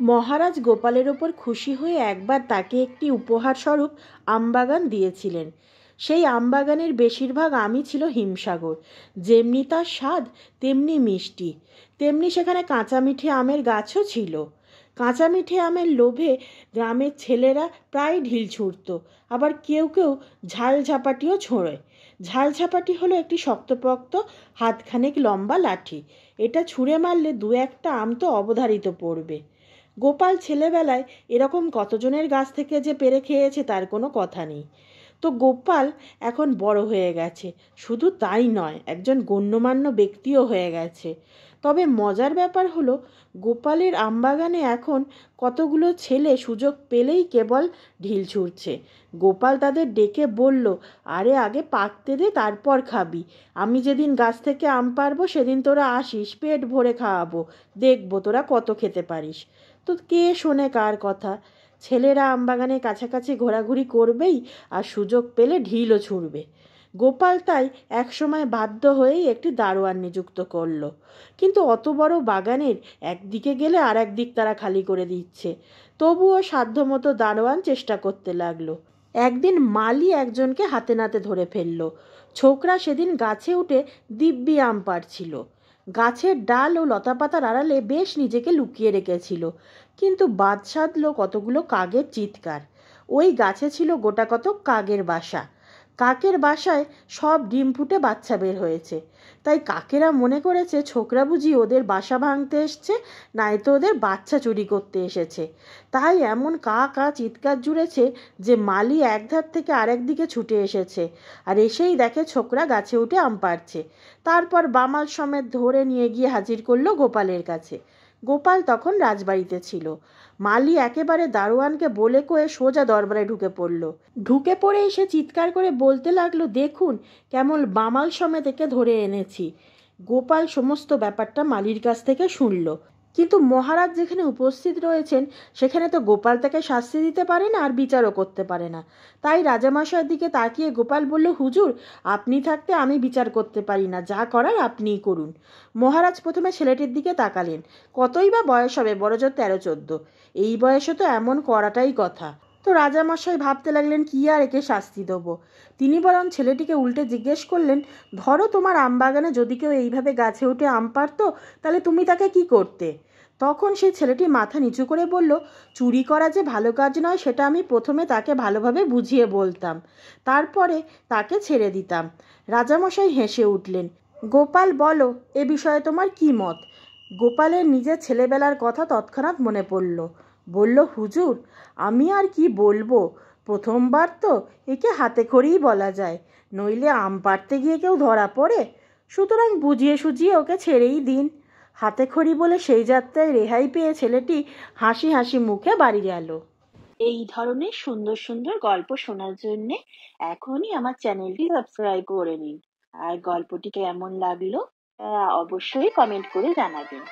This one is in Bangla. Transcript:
মহারাজ গোপালের ওপর খুশি হয়ে একবার তাকে একটি উপহার স্বরূপ আমবাগান দিয়েছিলেন। সেই আমবাগানের বেশিরভাগ আমই ছিল হিমসাগর। যেমনি তার স্বাদ তেমনি মিষ্টি, তেমনি সেখানে কাঁচা মিঠে আমের গাছও ছিল। কাঁচা মিঠে আমের লোভে গ্রামের ছেলেরা প্রায় ঢিল ছুঁড়ত, আবার কেউ কেউ ঝাল ঝাপাটিও ছোঁড়ে। ঝাল ঝাপাটি হলো একটি শক্তপোক্ত হাতখানেক লম্বা লাঠি। এটা ছুঁড়ে মারলে দু একটা আম তো অবধারিত পড়বে। গোপাল ছেলেবেলায় এরকম কতজনের গাছ থেকে যে পেরে খেয়েছে তার কোনো কথা নেই। তো গোপাল এখন বড় হয়ে গেছে, শুধু তাই নয়, একজন গণ্যমান্য ব্যক্তিও হয়ে গেছে। তবে মজার ব্যাপার হলো, গোপালের আমবাগানে এখন কতগুলো ছেলে সুযোগ পেলেই কেবল ঢিল ছুঁড়ছে। গোপাল তাদের ডেকে বলল, আরে আগে পাকতে দে, তারপর খাবি। আমি যেদিন গাছ থেকে আম পারবো সেদিন তোরা আসিস, পেট ভরে খাওয়াবো, দেখবো তোরা কত খেতে পারিস। তো কে শোনে কার কথা? ছেলেরা আমবাগানের কাছাকাছি ঘোরাঘুরি করবেই, আর সুযোগ পেলে ঢিলও ছুঁড়বে। গোপাল তাই একসময় বাধ্য হয়েই একটি দারোয়ান নিযুক্ত করলো। কিন্তু অত বড় বাগানের একদিকে গেলে আর একদিক তারা খালি করে দিচ্ছে। তবুও সাধ্যমতো দারোয়ান চেষ্টা করতে লাগলো। একদিন মালি একজনকে হাতে নাতে ধরে ফেললো। ছোকরা সেদিন গাছে উঠে দিব্যি আম পাড়ছিল। গাছের ডাল ও লতাপাতার আড়ালে বেশ নিজেকে লুকিয়ে রেখেছিল, কিন্তু বাদ সাধলো কতগুলো কাকের চিৎকার। ওই গাছে ছিল গোটাকত কাকের বাসা। কাকের বাসায় সব ডিম ফুটে বাচ্চা বের হয়েছে। তাই কাকেরা মনে করেছে ছোকরা বুঝি ওদের বাসা ভাঙতে এসছে, নয়তো ওদের বাচ্চা চুরি করতে এসেছে। তাই এমন কা কা চিৎকার জুড়েছে যে মালি একধার থেকে আরেক দিকে ছুটে এসেছে, আর এসেই দেখে ছোকরা গাছে উঠে আম পাড়ছে। তারপর বামাল সমেত ধরে নিয়ে গিয়ে হাজির করলো গোপালের কাছে। গোপাল তখন রাজবাড়িতে ছিল। মালি একেবারে দারোয়ানকে বলে কয়ে সোজা দরবারে ঢুকে পড়েই সে চিৎকার করে বলতে লাগলো, দেখুন কেমন বামাল সমেত একে ধরে এনেছি। গোপাল সমস্ত ব্যাপারটা মালির কাছ থেকে শুনল। কিন্তু মহারাজ যেখানে উপস্থিত রয়েছেন সেখানে তো গোপাল তাকে শাস্তি দিতে পারে না, আর বিচারও করতে পারে না। তাই রাজামশাইয়ের দিকে তাকিয়ে গোপাল বলল, হুজুর, আপনি থাকতে আমি বিচার করতে পারি না, যা করার আপনিই করুন। মহারাজ প্রথমে ছেলেটির দিকে তাকালেন। কতই বা বয়স হবে, বড়জোর 13-14। এই বয়সে তো এমন করাটাই কথা। তো রাজামশাই ভাবতে লাগলেন কি আর একে শাস্তি দেবো। তিনি বরং ছেলেটিকে উল্টে জিজ্ঞেস করলেন, ধরো তোমার আমবাগানে যদি কেউ এইভাবে গাছে উঠে আম পারতো, তাহলে তুমি তাকে কি করতে? তখন সেই ছেলেটি মাথা নিচু করে বলল, চুরি করা যে ভালো কাজ নয় সেটা আমি প্রথমে তাকে ভালোভাবে বুঝিয়ে বলতাম, তারপরে তাকে ছেড়ে দিতাম। রাজামশাই হেসে উঠলেন। গোপাল, বলো এ বিষয়ে তোমার কি মত? গোপালের নিজের ছেলেবেলার কথা তৎক্ষণাৎ মনে পড়ল। বলল, হুজুর, আমি আর কি বলবো, প্রথমবার তো, একে হাতে খড়িই বলা যায়, নইলে আম পাড়তে গিয়ে কেউ ধরা পড়ে। সুতরাং বুঝিয়ে সুঝিয়ে ওকে ছেড়েই দিন। হাতে খড়ি বলে সেই যাত্রায় রেহাই পেয়ে ছেলেটি হাসি হাসি মুখে বাড়ি গেল। এই ধরনের সুন্দর সুন্দর গল্প শোনার জন্য এখনই আমার চ্যানেলটি সাবস্ক্রাইব করে নিন। আর গল্পটি কেমন লাগলো অবশ্যই কমেন্ট করে জানাবেন।